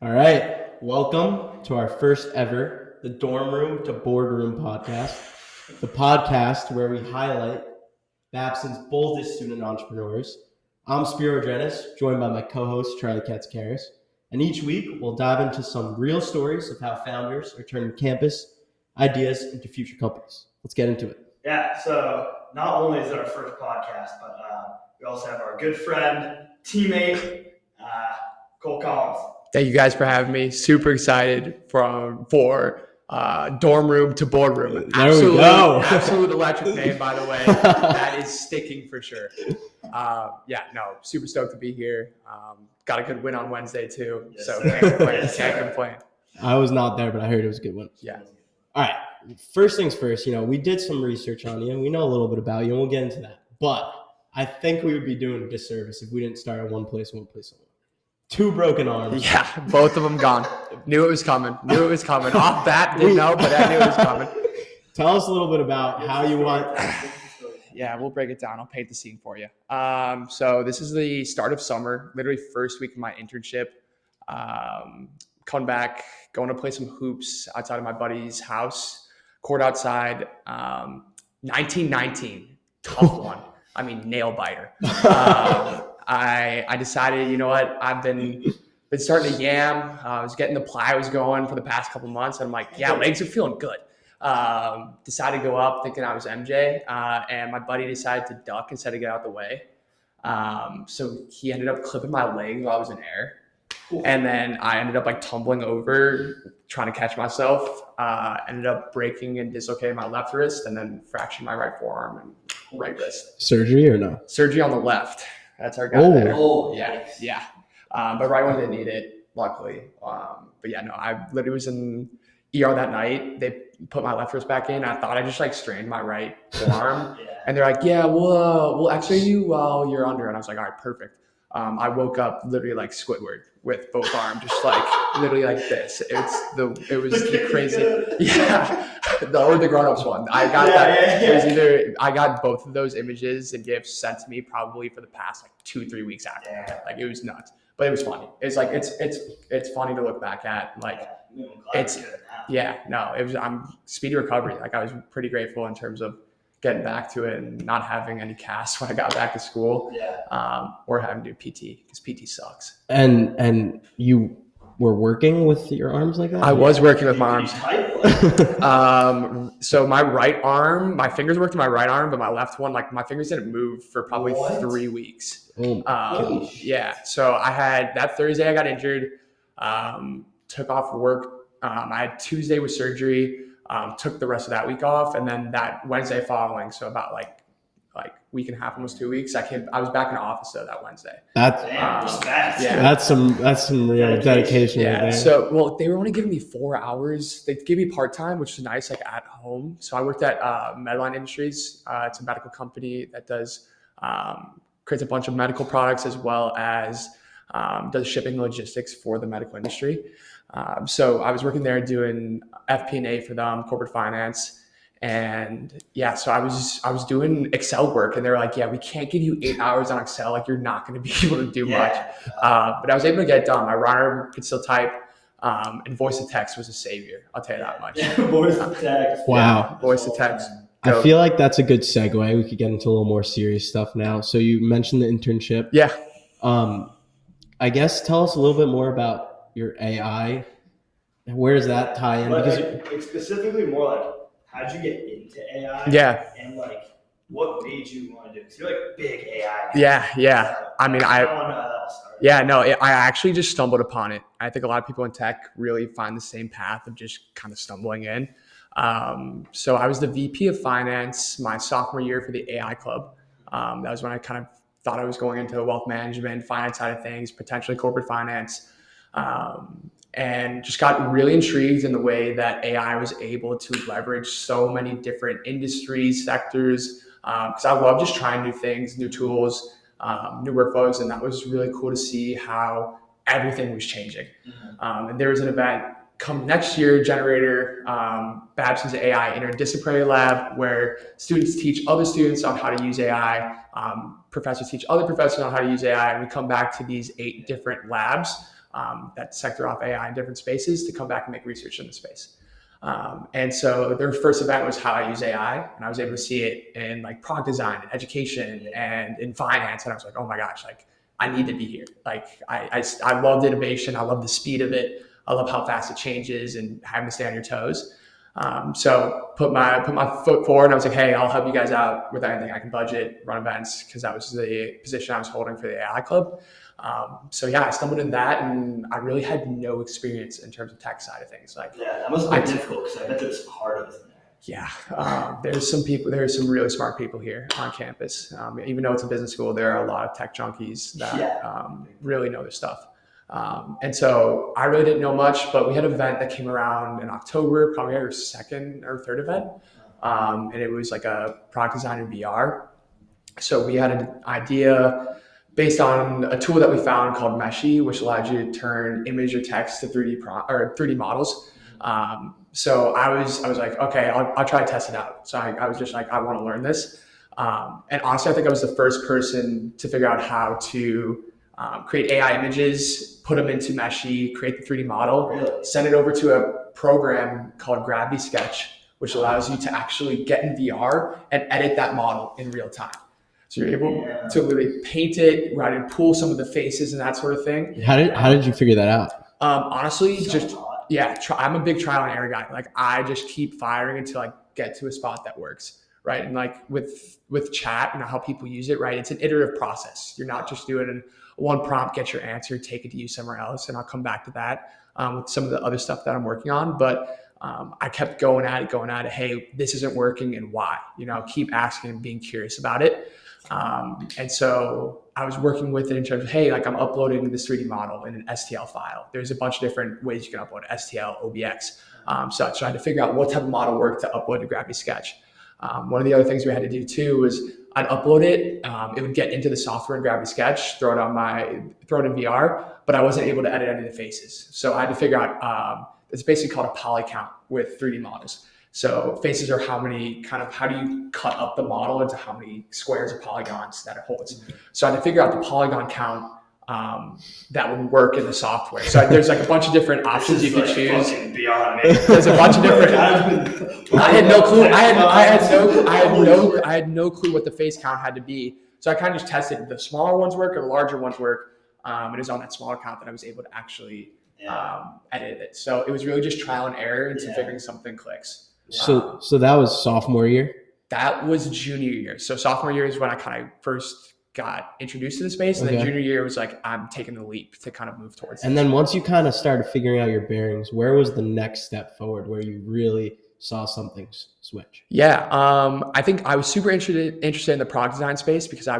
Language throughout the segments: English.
All right. Welcome to our first ever, the Dorm Room to Boardroom podcast, the podcast where we highlight Babson's boldest student entrepreneurs. I'm Spiro Drenis, joined by my co-host Charlie Katzkaris, and each week we'll dive into some real stories of how founders are turning campus ideas into future companies. Let's get into it. Yeah, so not only is it our first podcast, but we also have our good friend, teammate, Cole Collins. Thank you guys for having me. Super excited for Dorm Room to Boardroom. There we go. Absolute electric name, by the way. That is sticking for sure. Super stoked to be here. Got a good win on Wednesday too, Yes, so sir. can't complain. Yes, Can't sir. complain. I was not there, but I heard it was a good one. Yeah. All right. First things first, we did some research on you and we know a little bit about you and we'll get into that. But I think we would be doing a disservice if we didn't start at one place only. Two broken arms. Yeah, both of them gone. Knew it was coming. Off bat, didn't know, but I knew it was coming. Tell us a little bit about how you want. Yeah, we'll break it down. I'll paint the scene for you. So this is the start of summer, literally first week of my internship. Coming back, going to play some hoops outside of my buddy's house, court outside. 1919, tough one. I mean, nail biter. I decided, you know what? I've been starting to yam. I was getting the plyos going for the past couple months. And I'm like, yeah, legs are feeling good. Decided to go up thinking I was MJ. And my buddy decided to duck instead of get out the way. So he ended up clipping my leg while I was in air. And then I ended up tumbling over, trying to catch myself. Ended up breaking and dislocating my left wrist and then fracturing my right forearm and right wrist. Surgery or no? Surgery on the left. That's our guy there. Yeah. But right one didn't need it, luckily. I literally was in ER that night. They put my left wrist back in. I thought I just strained my right forearm. And they're like, yeah, we'll x-ray you while you're under. And I was like, all right, perfect. I woke up literally like Squidward with both arms, just literally like this. It was the crazy. Yeah. Or the grown-ups one. I got that. It was either I got both of those images and gifts sent to me probably for the past 2-3 weeks after. It was nuts. But it was funny. It's it's funny to look back at. I'm speedy recovery. I was pretty grateful in terms of getting back to it and not having any casts when I got back to school, or having to do PT because PT sucks. And you were working with your arms like that? I was working with my arms. So my right arm, my fingers worked in my right arm, but my left one, my fingers didn't move for probably 3 weeks. So I had that Thursday I got injured, took off work. I had Tuesday with surgery. Took the rest of that week off, and then that Wednesday following, so about week and a half, almost 2 weeks. I was back in the office though that Wednesday. That's some real dedication. Yeah. Right there. So they were only giving me 4 hours. They gave me part time, which was nice, at home. So I worked at Medline Industries. It's a medical company that does creates a bunch of medical products as well as does shipping and logistics for the medical industry. So I was working there doing FP&A for them, corporate finance. And so I was doing Excel work, and they were like, yeah, we can't give you 8 hours on Excel. You're not going to be able to do much. But I was able to get it done. My right arm could still type, and voice to text was a savior. I'll tell you that much. Voice to text. Wow. Voice to text. I feel like that's a good segue. We could get into a little more serious stuff now. So you mentioned the internship. Yeah. I guess tell us a little bit more about your AI. Where does that tie in? Because specifically more how'd you get into AI? Yeah. And what made you want to do it? Because you're big AI. Yeah. I mean, I I actually just stumbled upon it. I think a lot of people in tech really find the same path of just kind of stumbling in. So I was the VP of finance my sophomore year for the AI club. That was when I kind of thought I was going into wealth management, finance side of things, potentially corporate finance. And just got really intrigued in the way that AI was able to leverage so many different industries, sectors, because I love just trying new things, new tools, new workflows, and that was really cool to see how everything was changing. And there was an event come next year, Generator, Babson's AI Interdisciplinary Lab, where students teach other students on how to use AI, professors teach other professors on how to use AI, and we come back to these 8 different labs that sector off AI in different spaces to come back and make research in the space. And so their first event was how I use AI, and I was able to see it in like product design and education and in finance. And I was like, oh my gosh, like I need to be here. Like I loved innovation. I love the speed of it. I love how fast it changes and having to stay on your toes. So put my foot forward, and I was like, hey, I'll help you guys out with anything I can budget, run events, because that was the position I was holding for the AI club. So yeah, I stumbled in that, and I really had no experience in terms of tech side of things. Like, yeah, that must have been difficult because I bet there's some hard ones in there. Yeah, there's some really smart people here on campus. Even though it's a business school, there are a lot of tech junkies that really know their stuff. And so I really didn't know much, but we had an event that came around in October, probably our second or third event. And it was like a product design in VR. So we had an idea based on a tool that we found called Meshi, which allowed you to turn image or text to 3D models. So I was like, okay, I'll try to test it out. So I was just like, I want to learn this. And honestly, I think I was the first person to figure out how to create AI images, put them into Meshi, create the 3D model, send it over to a program called Gravity Sketch, which allows you to actually get in VR and edit that model in real time. So you're able to literally paint it, right, and pull some of the faces and that sort of thing. How did you figure that out? Honestly, I'm a big trial and error guy. Like I just keep firing until I get to a spot that works, right? And like with chat, how people use it, right? It's an iterative process. You're not just doing one prompt, get your answer, take it to use somewhere else. And I'll come back to that with some of the other stuff that I'm working on. But I kept going at it. Hey, this isn't working, and why? Keep asking and being curious about it. And so I was working with it in terms of, hey, like I'm uploading this 3D model in an STL file. There's a bunch of different ways you can upload STL, OBX. So I tried to figure out what type of model worked to upload to Gravity Sketch. One of the other things we had to do too was I'd upload it. It would get into the software in Gravity Sketch, throw it in VR, but I wasn't able to edit any of the faces. So I had to figure out, it's basically called a poly count with 3D models. So faces are how do you cut up the model into how many squares or polygons that it holds. So I had to figure out the polygon count that would work in the software. So there's like a bunch of different options you could choose. Beyond me. There's a bunch of different. I had no clue. I had no clue what the face count had to be. So I kind of just tested the smaller ones work or the larger ones work. It was on that smaller count that I was able to actually edit it. So it was really just trial and error until figuring something clicks. So that was sophomore year? That was junior year. So sophomore year is when I kind of first got introduced to the space. And then junior year was like, I'm taking the leap to kind of move towards it. And then once you kind of started figuring out your bearings, where was the next step forward where you really saw something switch? Yeah. I think I was super interested in the product design space because I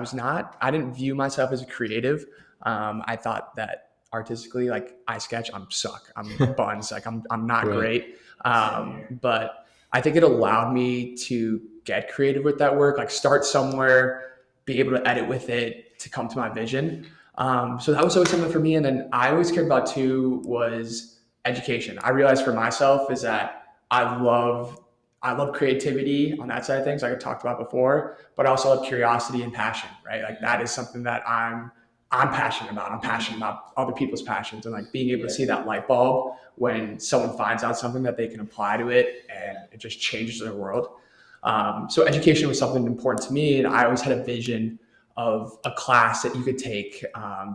didn't view myself as a creative. I thought that artistically, like I sketch, I'm suck. I'm buns. Like I'm not great. But I think it allowed me to get creative with that work, like start somewhere, be able to edit with it to come to my vision. So that was always something for me. And then I always cared about too was education. I realized for myself is that I love creativity on that side of things, like I talked about before, but I also love curiosity and passion, right? Like that is something that I'm passionate about. I'm passionate about other people's passions and like being able to see that light bulb when someone finds out something that they can apply to it and it just changes their world. So education was something important to me. And I always had a vision of a class that you could take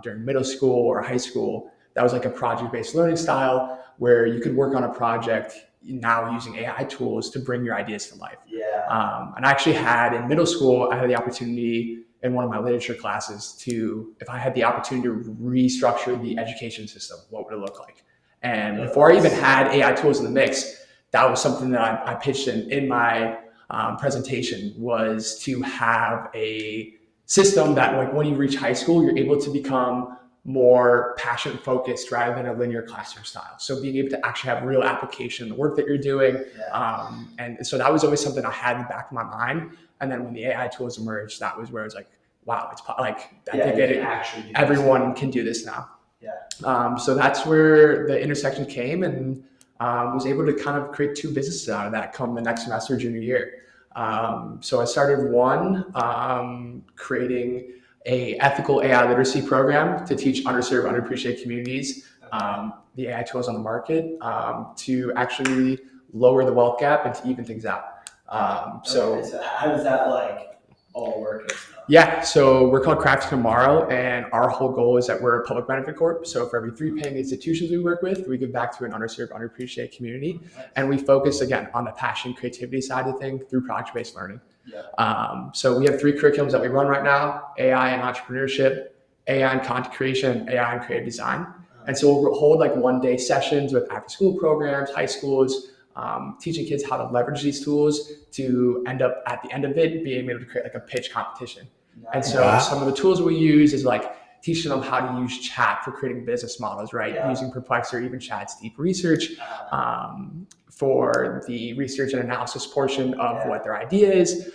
during middle school or high school. That was like a project-based learning style where you could work on a project now using AI tools to bring your ideas to life. And I actually had in middle school, I had the opportunity in one of my literature classes if I had the opportunity to restructure the education system, what would it look like? And before I even had AI tools in the mix, that was something that I pitched in my presentation, was to have a system that like when you reach high school, you're able to become more passion focused rather than a linear classroom style. So being able to actually have real application in the work that you're doing. And so that was always something I had in the back of my mind. And then when the AI tools emerged, that was where I was like, wow, it's like, I think everyone can do this now. So that's where the intersection came, and was able to kind of create two businesses out of that come the next semester, junior year. So I started creating a ethical AI literacy program to teach underserved, underappreciated communities the AI tools on the market to actually lower the wealth gap and to even things out. So how does that all work and stuff? Yeah, so we're called Crafting Tomorrow, and our whole goal is that we're a public benefit corp. So for every 3 paying institutions we work with, we give back to an underserved, underappreciated community. Nice. And we focus, again, on the passion, creativity side of things through project-based learning. Yeah. So we have 3 curriculums that we run right now: AI and entrepreneurship, AI and content creation, AI and creative design. And so we'll hold 1-day sessions with after-school programs, high schools, teaching kids how to leverage these tools to end up at the end of it being able to create a pitch competition. Nice. And so some of the tools we use is teaching them how to use chat for creating business models, right? Yeah. Using Perplexity or even Chat's deep research for the research and analysis portion of what their idea is,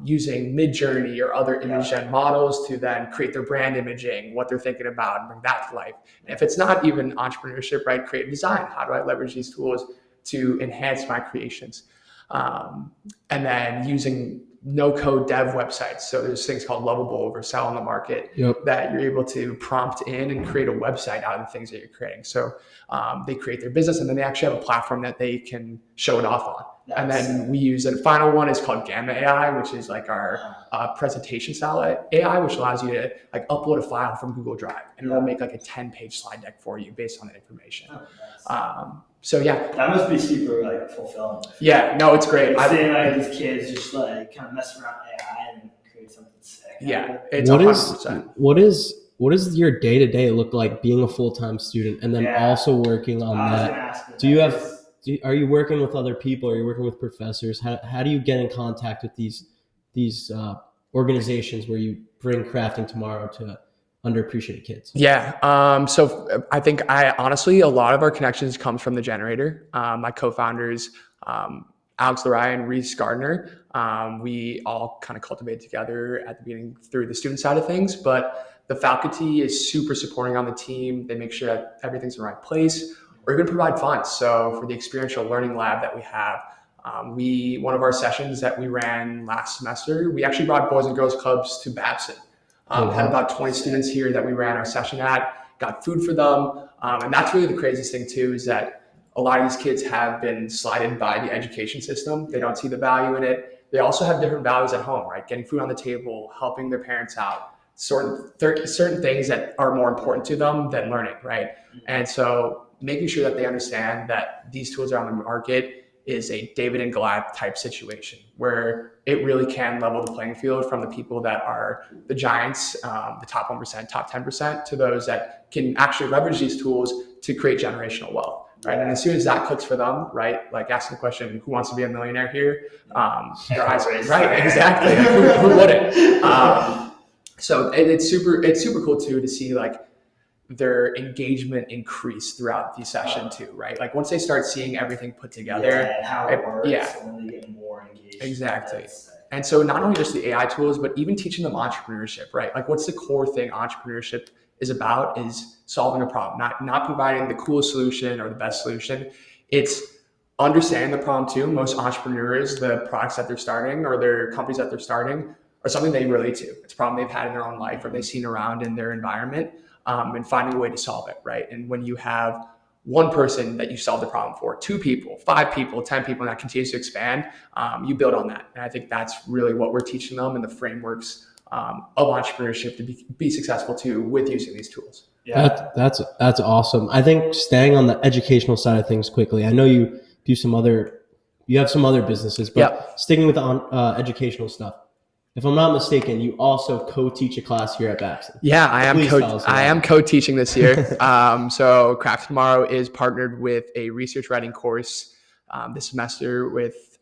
using Midjourney or other image gen models to then create their brand imaging, what they're thinking about, and bring that to life. And if it's not even entrepreneurship, right? Creative design, how do I leverage these tools to enhance my creations? And then using no-code dev websites. So there's things called Lovable or Vercel on the market that you're able to prompt in and create a website out of the things that you're creating. So they create their business, and then they actually have a platform that they can show it off on. Nice. And then we use the final one is called Gamma AI, which is our presentation style AI, which allows you to upload a file from Google Drive, and it will make a 10-page slide deck for you based on that information. Oh, nice. So yeah, that must be super fulfilling. Yeah, no, it's great. Seeing these kids just kind of mess around with AI and create something sick. Yeah, it's what is your day to day look like being a full-time student and then also working on that? Are you working with other people? Are you working with professors? How do you get in contact with these organizations where you bring Crafting Tomorrow to underappreciated kids? Yeah. So I think honestly, a lot of our connections comes from the generator. My co-founders, Alex Larai and Reese Gardner, we all kind of cultivated together at the beginning through the student side of things, but the faculty is super supporting on the team. They make sure that everything's in the right place. We're going to provide funds. So for the experiential learning lab that we have, one of our sessions that we ran last semester, we actually brought Boys and Girls Clubs to Babson. Had about 20 students here that we ran our session at, got food for them. And that's really the craziest thing too, is that a lot of these kids have been slighted by the education system. They don't see the value in it. They also have different values at home, right? Getting food on the table, helping their parents out, certain things that are more important to them than learning, right? And so making sure that they understand that these tools are on the market is a David and Goliath type situation where it really can level the playing field from the people that are the giants, the top 1%, top 10%, to those that can actually leverage these tools to create generational wealth, right? And as soon as that clicks for them, right, asking the question, who wants to be a millionaire here? Their eyes, right, exactly. Who wouldn't? So it's super cool too to see their engagement increase throughout the session too, right? Once they start seeing everything put together, and how it works, and then they get more engaged. Exactly. And so not only just the AI tools, but even teaching them entrepreneurship, right? What's the core thing entrepreneurship is about is solving a problem, not providing the coolest solution or the best solution. It's understanding the problem too. Most entrepreneurs, the products that they're starting or their companies that they're starting are something they relate to. It's a problem they've had in their own life or they've seen around in their environment. And finding a way to solve it, right? And when you have one person that you solve the problem for, 2 people, 5 people, 10 people, and that continues to expand, you build on that. And I think that's really what we're teaching them in the frameworks of entrepreneurship to be successful too with using these tools. Yeah, that's awesome. I think staying on the educational side of things quickly. I know you have some other businesses, but sticking with the educational stuff. If I'm not mistaken, you also co-teach a class here at Babson. Yeah, I am co-teaching this year. So Craft Tomorrow is partnered with a research writing course this semester with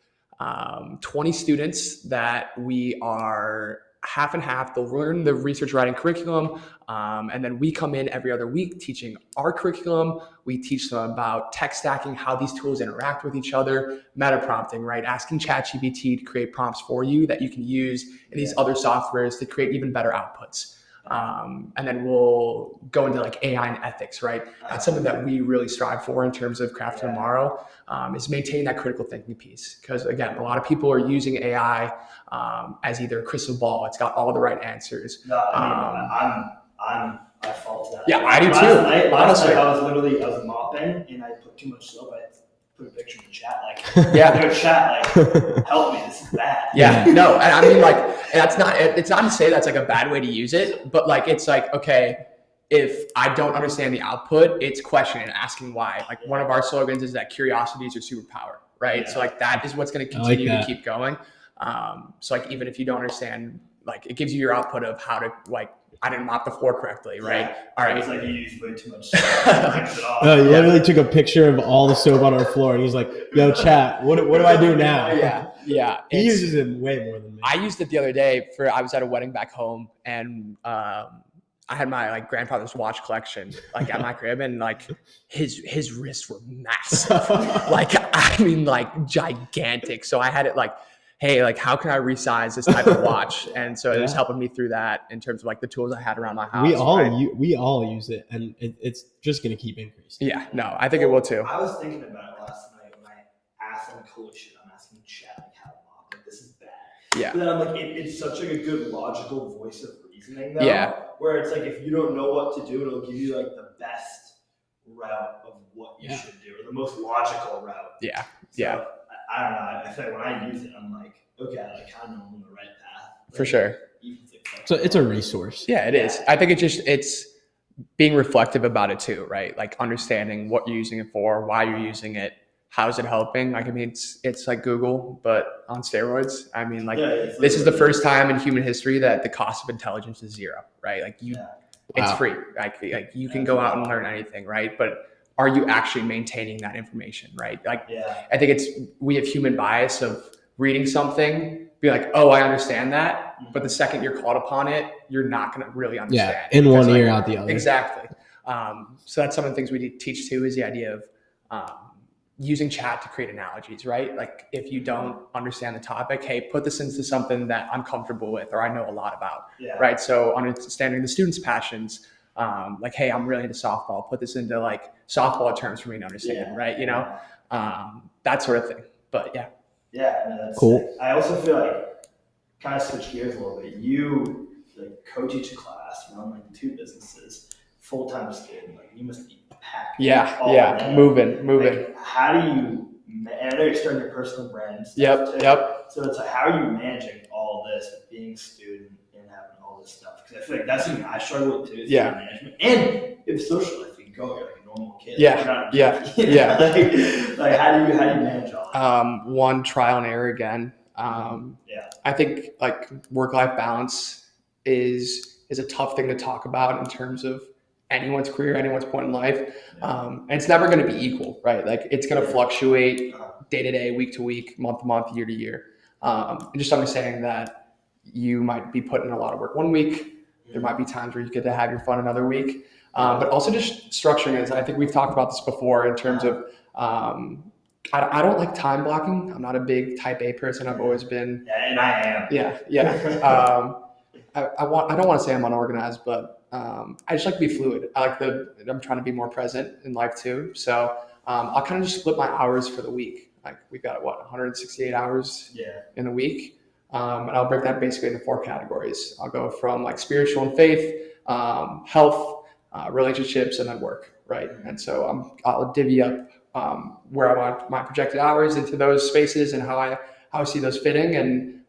20 students that we are half and half. They'll learn the research writing curriculum, and then we come in every other week teaching our curriculum. We teach them about tech stacking, how these tools interact with each other, meta prompting, right? Asking ChatGPT to create prompts for you that you can use in these other softwares to create even better outputs. And then we'll go into AI and ethics, right? That's something that we really strive for in terms of Craft Tomorrow, is maintain that critical thinking piece. Because again, a lot of people are using AI as either a crystal ball. It's got all the right answers. No, I'm I fall to that. Yeah, I do too. Last Honestly, night I was mopping and I put too much soap. I put a picture in the chat like, yeah. chat like, help me, this is bad. Yeah, no, and I mean, like, it's not to say that's like a bad way to use it, but like, it's like, okay, if I don't understand the output, it's questioning and asking why. Like, one of our slogans is that curiosity is your superpower, right? Yeah. So like, that is what's going to continue to keep going. So like, even if you don't understand, like, it gives you your output of how to, like, I didn't mop the floor correctly, right? Yeah. All right. It's like you used way too much soap. No, you literally took a picture of all the soap on our floor, and he's like, "Yo, chat, what do I do now?" Yeah. He uses it way more than me. I used it the other day I was at a wedding back home, and I had my like grandfather's watch collection like at my crib, and like his wrists were massive, like I mean like gigantic. So I had it like, hey, like how can I resize this type of watch? And so it was helping me through that in terms of like the tools I had around my house. We all use it, and it's just gonna keep increasing. Yeah, no, I think it will too. I was thinking about it last night when I asked them cool shit. I'm asking chat like how to mop. Like this is bad. Yeah. But then I'm like, it's such like a good logical voice of reasoning though. Yeah. Where it's like if you don't know what to do, it'll give you like the best route of what you should do, or the most logical route. Yeah. So, I don't know. I feel like when I use it, I'm like, okay, I like kind of know I'm on the right path. Like, for sure. So it's a resource. Yeah, it is. I think it's being reflective about it too, right? Like understanding what you're using it for, why you're using it, how is it helping? Like, I mean, it's like Google, but on steroids. I mean, like this is the first time in human history that the cost of intelligence is zero, right? Like it's free. Like you can go out and learn anything, right? But are you actually maintaining that information, right? Like, I think we have human bias of reading something, be like, oh, I understand that. But the second you're caught upon it, you're not going to really understand. Yeah, in one ear, out the other. Exactly. So that's some of the things we teach too, is the idea of using chat to create analogies, right? Like if you don't understand the topic, hey, put this into something that I'm comfortable with or I know a lot about, right? So understanding the students' passions, like, hey, I'm really into softball, put this into like softball terms for me to understand, right? You know, that sort of thing. But yeah. Yeah, no, that's cool. Sick. I also feel like, kind of switch gears a little bit. You like co-teach a class, run like 2 businesses, full-time student. Like you must be packed. Yeah, moving. Like, how do you? And I know you're starting your personal brand. Yep. So it's like, how are you managing all this with being a student and having all this stuff? Because I feel like that's something I struggle with too. Is management and if social life, you can go, you're like a normal kid. Yeah. Like how do you manage all that? One, trial and error again. I think like work-life balance is a tough thing to talk about in terms of anyone's career, anyone's point in life. And it's never going to be equal, right? Like it's going to fluctuate day to day, week to week, month to month, year to year. And just understanding that you might be putting in a lot of work one week. There might be times where you get to have your fun another week. But also just structuring it. I think we've talked about this before in terms of, I don't like time blocking. I'm not a big type A person. I've always been. Yeah, and I am. Yeah. I don't want to say I'm unorganized, but I just like to be fluid. I'm trying to be more present in life too. So I'll kind of just split my hours for the week. Like we've got 168 hours in a week. And I'll break that basically into 4 categories. I'll go from like spiritual and faith, health, relationships, and then work, right? And so I'll divvy up where I want my projected hours into those spaces and how I see those fitting, and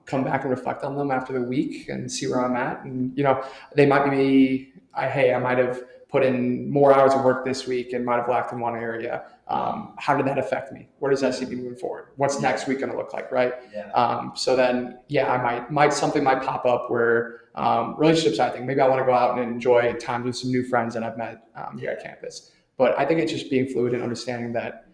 come back and reflect on them after the week and see where I'm at. And they might be I might have put in more hours of work this week and might have lacked in one area. How did that affect me? Where does that see me moving forward? What's next week going to look like, right? So then something might pop up where relationships, I think maybe I want to go out and enjoy times with some new friends that I've met here at campus. But I think it's just being fluid and understanding that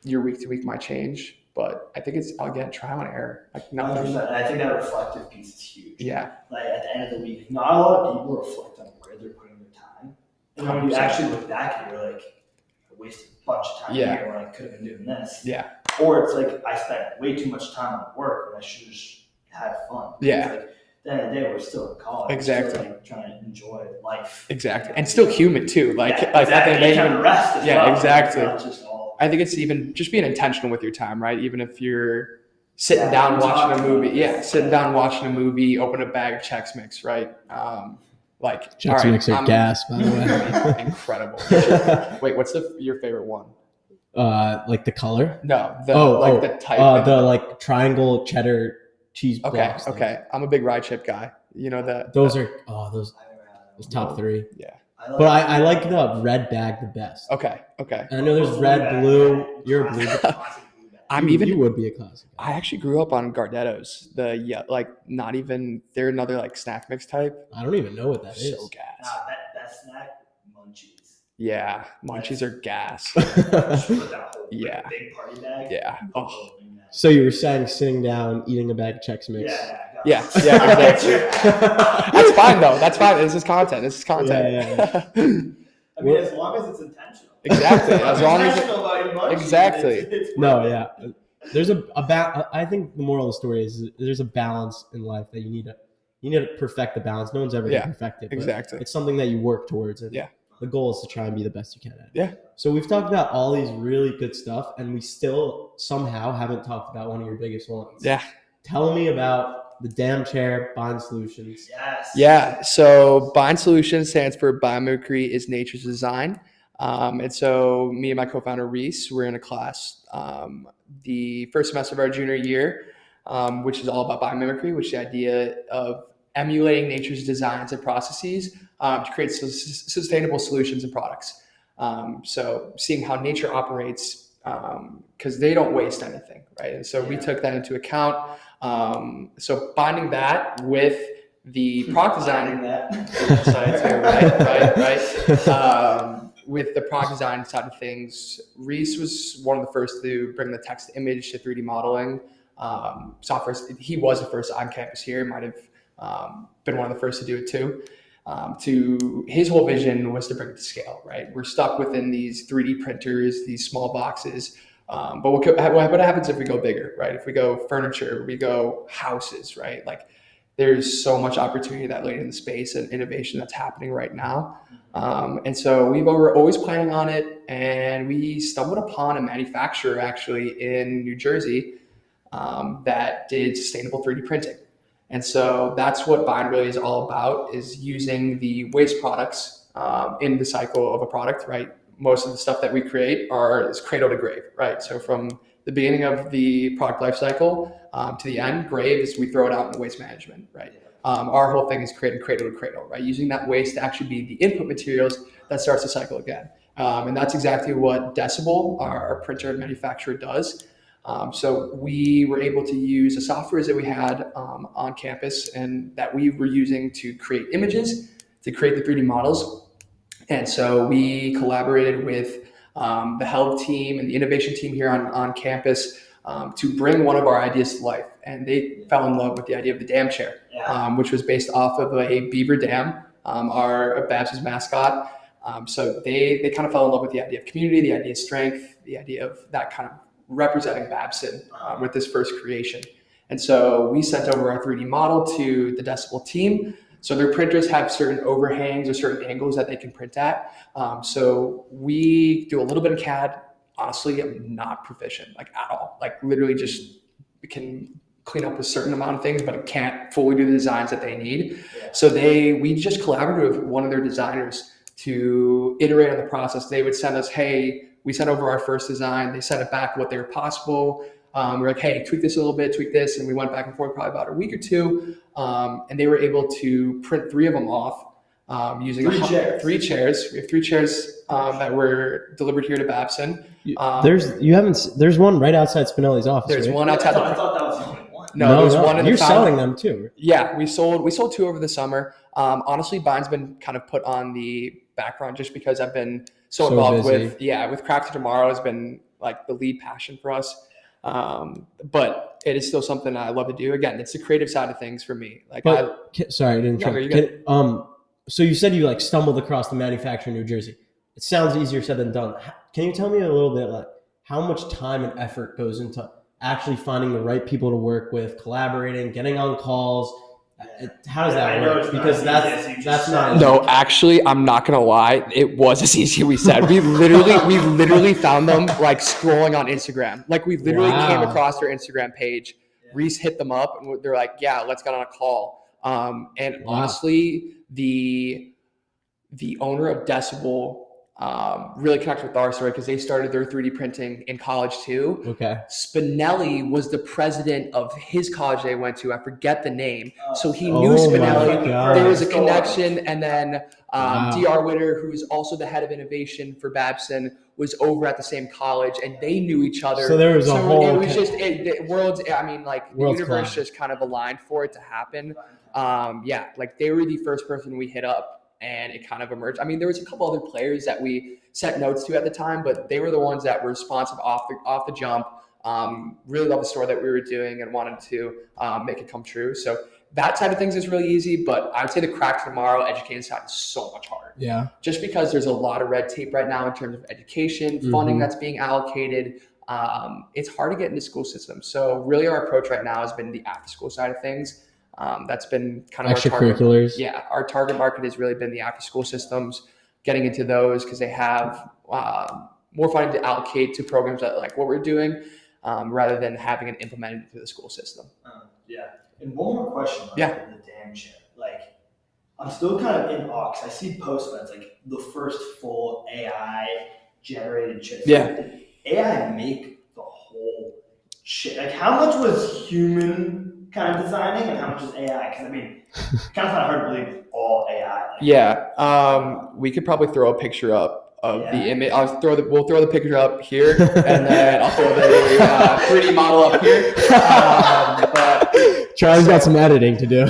your week to week might change. But I think it's, again, trial and error. Like nothing. 100%. I think that reflective piece is huge. Yeah. Like at the end of the week, not a lot of people reflect on where they're putting their time. And when you actually look back at it, you're like, I wasted a bunch of time here when I could have been doing this. Yeah. Or it's like, I spent way too much time on work and I should have just had fun. Yeah. It's like, at the end of the day, we're still in college. Exactly. We're still, like, trying to enjoy life. Exactly. And still human too. Like exactly. I think they even rest as well. Exactly. It's not just all. I think it's even just being intentional with your time, right? Even if you're sitting down watching a movie. Yeah, sitting down watching a movie, open a bag of Chex Mix, right? Like, Chex all right, Mix are gas, by the way. incredible. Wait, what's your favorite one? Like the color? No, the type. The like triangle cheddar cheese blocks. Okay. I'm a big rye chip guy. You know that. Those top 3. Yeah. But I like the red bag the best. Okay. And I know there's red, blue. You're a blue. You would be a classic. I actually grew up on Gardettos. Not even, they're another like snack mix type. I don't even know what that is. So gas. That snack, munchies. Yeah, munchies are gas. Yeah. Big party bag. Yeah. Oh. So you were saying sitting down, eating a bag of Chex Mix. Yeah. Exactly. That's fine though. That's fine. This is content. Yeah. I mean, as long as it's intentional. Exactly. As long as There's I think the moral of the story is there's a balance in life that you need to perfect the balance. No one's ever going to perfect it. Exactly. It's something that you work towards. And yeah. The goal is to try and be the best you can at it. Yeah. So we've talked about all these really good stuff, and we still somehow haven't talked about one of your biggest ones. Yeah. Tell me about the damn chair, Bind Solutions. Yes. Yeah. So Bind Solutions stands for Biomimicry is Nature's Design. And so me and my co-founder Reese, we're in a class the first semester of our junior year, which is all about biomimicry, which is the idea of emulating nature's designs and processes to create sustainable solutions and products. So seeing how nature operates, because they don't waste anything, right? And so we took that into account. So binding that with the product design, right. With the product design side of things, Reese was one of the first to bring the text to image to 3D modeling software. He was the first on campus here, might have been one of the first to do it too. His whole vision was to bring it to scale, right? We're stuck within these 3D printers, these small boxes. But what happens if we go bigger, right? If we go furniture, we go houses, right? Like there's so much opportunity that laid in the space and innovation that's happening right now. And so we were always planning on it, and we stumbled upon a manufacturer actually in New Jersey that did sustainable 3D printing. And so that's what Bind really is all about, is using the waste products in the cycle of a product, right? Most of the stuff that we create is cradle to grave, right? So from the beginning of the product life cycle to the end, grave is we throw it out in waste management, right? Our whole thing is creating cradle to cradle, right? Using that waste to actually be the input materials that starts the cycle again. And that's exactly what Decibel, our printer and manufacturer, does. So we were able to use the softwares that we had on campus and that we were using to create images, to create the 3D models. And so we collaborated with the health team and the innovation team here on campus to bring one of our ideas to life. And they fell in love with the idea of the dam chair, which was based off of a beaver dam, our Babs' mascot. So they kind of fell in love with the idea of community, the idea of strength, the idea of that kind of representing Babson with this first creation. And so we sent over our 3D model to the Decibel team. So their printers have certain overhangs or certain angles that they can print at. So we do a little bit of CAD. Honestly, I'm not proficient, like at all. Like literally just can clean up a certain amount of things, but it can't fully do the designs that they need. So we just collaborated with one of their designers to iterate on the process. They would send us, hey, we sent over our first design. They sent it back what they were possible. We're like, hey, tweak this a little bit, tweak this. And we went back and forth probably about a week or two. And they were able to print 3 of them off using 3 chairs. We have 3 chairs that were delivered here to Babson. There's one right outside Spinelli's office. There's right? one outside. I thought that was the only one. No, there's one in the You're selling them too. Yeah, we sold 2 over the summer. Honestly, Bind's been kind of put on the background just because I've been so involved busy. with Craft to Tomorrow has been like the lead passion for us. But it is still something I love to do. Again, it's the creative side of things for me. Sorry, I didn't interrupt. So you said you like stumbled across the manufacturer in New Jersey. It sounds easier said than done. Can you tell me a little bit like how much time and effort goes into actually finding the right people to work with, collaborating, getting on calls? How does that work? Because that's not. No, actually, I'm not gonna lie. It was as easy as we said. We literally found them like scrolling on Instagram. Like we literally came across their Instagram page. Reese hit them up, and they're like, "Yeah, let's get on a call." And honestly, the owner of Decibel really connects with our story because they started their 3D printing in college too. Okay. Spinelli was the president of his college they went to. I forget the name. So he knew Spinelli. There was a connection. And then D.R. Witter, who is also the head of innovation for Babson, was over at the same college, and they knew each other. So there was a whole... It was just worlds. I mean, like the universe collide. just kind of aligned for it to happen. Like they were the first person we hit up. And it kind of emerged. I mean, there was a couple other players that we sent notes to at the time, but they were the ones that were responsive off the jump. Really loved the story that we were doing and wanted to make it come true. So that side of things is really easy, but I would say the crack tomorrow education side is so much harder. Yeah. Just because there's a lot of red tape right now in terms of education, funding that's being allocated. It's hard to get into school systems. So really our approach right now has been the after school side of things. That's been kind of extracurriculars. Our target market has really been the after school systems, getting into those because they have more funding to allocate to programs that like what we're doing rather than having it implemented through the school system. And one more question about the damn chip. Like, I'm still kind of in awe because I see posts about it's like the first full AI generated chip. Did AI make the whole chip? Like, how much was human kind of designing and how much is AI? Because I mean, kind of find it hard to believe it's all AI. We could probably throw a picture up of the image. We'll throw the picture up here, and then I'll throw the 3D model up here. Charlie's got some editing to do.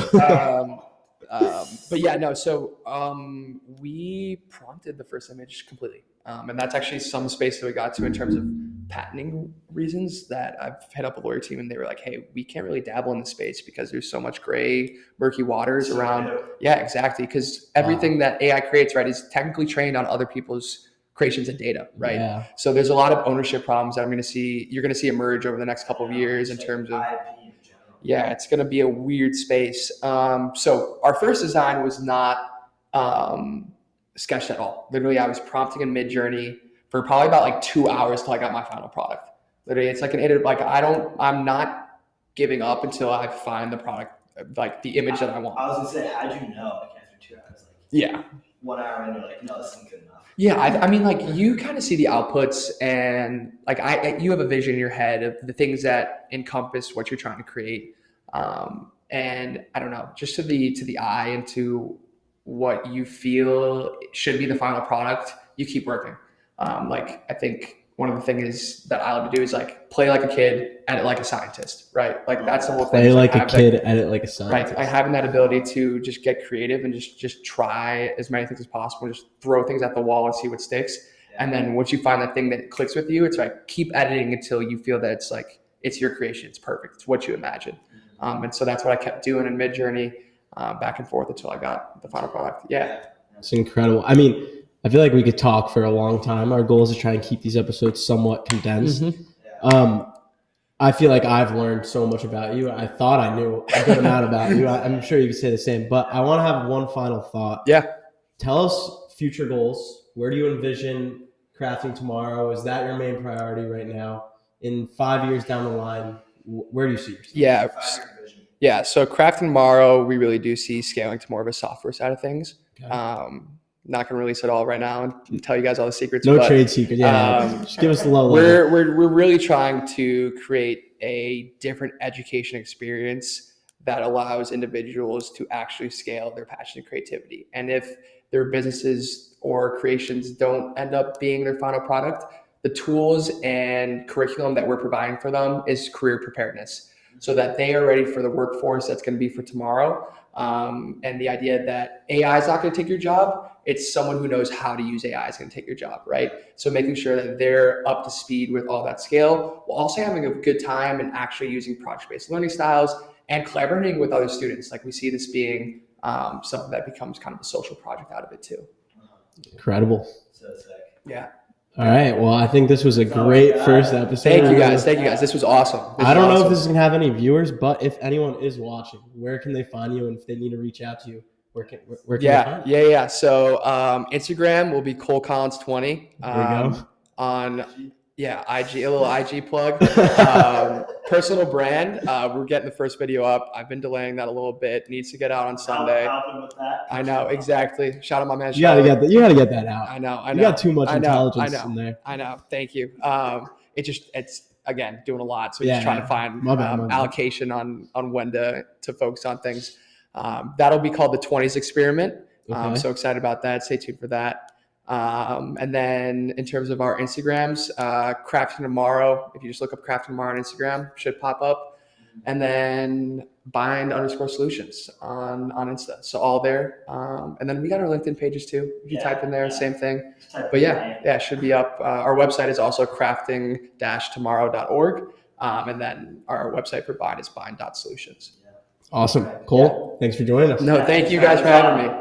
We prompted the first image completely. And that's actually some space that we got to in terms of patenting reasons that I've hit up a lawyer team and they were like, hey, we can't really dabble in the space because there's so much gray, murky waters around. Yeah, exactly. Because everything that AI creates, right, is technically trained on other people's creations and data, right? Yeah. So there's a lot of ownership problems that you're going to see emerge over the next couple of years in terms of, it's going to be a weird space. So our first design was not sketched at all. Literally, I was prompting in Midjourney for probably about like 2 hours till I got my final product. Literally, it's like an iterative, like I'm not giving up until I find the product, like the image that I want. I was gonna say, how'd you know like after 2 hours? Like 1 hour and you're like, no, this isn't good enough. Yeah, I mean, like you kind of see the outputs and like you have a vision in your head of the things that encompass what you're trying to create. And I don't know, just to the eye and to what you feel should be the final product, you keep working. Like I think one of the things that I love to do is like play like a kid, edit like a scientist, right? Like that's the whole thing. Play like a kid, edit like a scientist. Right. Like having that ability to just get creative and just try as many things as possible, just throw things at the wall and see what sticks. Yeah. And then once you find that thing that clicks with you, it's like keep editing until you feel that it's like it's your creation, it's perfect, it's what you imagine. And so that's what I kept doing in Midjourney, back and forth until I got the final product. Yeah. It's incredible. I mean, I feel like we could talk for a long time. Our goal is to try and keep these episodes somewhat condensed. I feel like I've learned so much about you. I thought I knew a good amount about you. I'm sure you could say the same, but I want to have one final thought. Yeah. Tell us future goals. Where do you envision crafting tomorrow? Is that your main priority right now? In 5 years down the line, where do you see yourself? Yeah. So crafting tomorrow, we really do see scaling to more of a software side of things. Okay. Not gonna release it all right now and tell you guys all the secrets. No trade secrets. Yeah, just give us the low level. We're really trying to create a different education experience that allows individuals to actually scale their passion and creativity. And if their businesses or creations don't end up being their final product, the tools and curriculum that we're providing for them is career preparedness, so that they are ready for the workforce that's going to be for tomorrow. And the idea that AI is not going to take your job, it's someone who knows how to use AI is going to take your job, right? So making sure that they're up to speed with all that scale, while also having a good time and actually using project-based learning styles and collaborating with other students. Like we see this being something that becomes kind of a social project out of it too. Incredible. So sick. Yeah. All right. Well, I think this was a great first episode. Thank you guys. This was awesome. I don't know if this is going to have any viewers, but if anyone is watching, where can they find you? And if they need to reach out to you, where can they find you? Yeah. So Instagram will be Cole Collins 20. There you go. IG, a little IG plug. Personal brand. We're getting the first video up. I've been delaying that a little bit. Needs to get out on Sunday. Helping with that. I know, exactly. Shout out my man. You gotta get that out. I know. You got too much intelligence in there. I know. Thank you. It's again doing a lot, so just trying to find my bad. allocation on when to focus on things. That'll be called the 20s experiment. Okay. I'm so excited about that. Stay tuned for that. And then in terms of our Instagrams, Crafting Tomorrow. If you just look up Crafting Tomorrow on Instagram, should pop up. And then bind_solutions on Insta. So all there. And then we got our LinkedIn pages too. If you type in there, same thing. But it should be up. Our website is also crafting-tomorrow.org. And then our website for Bind is bind.solutions. Awesome. Cool. Thanks for joining us. No, thank you guys for having me.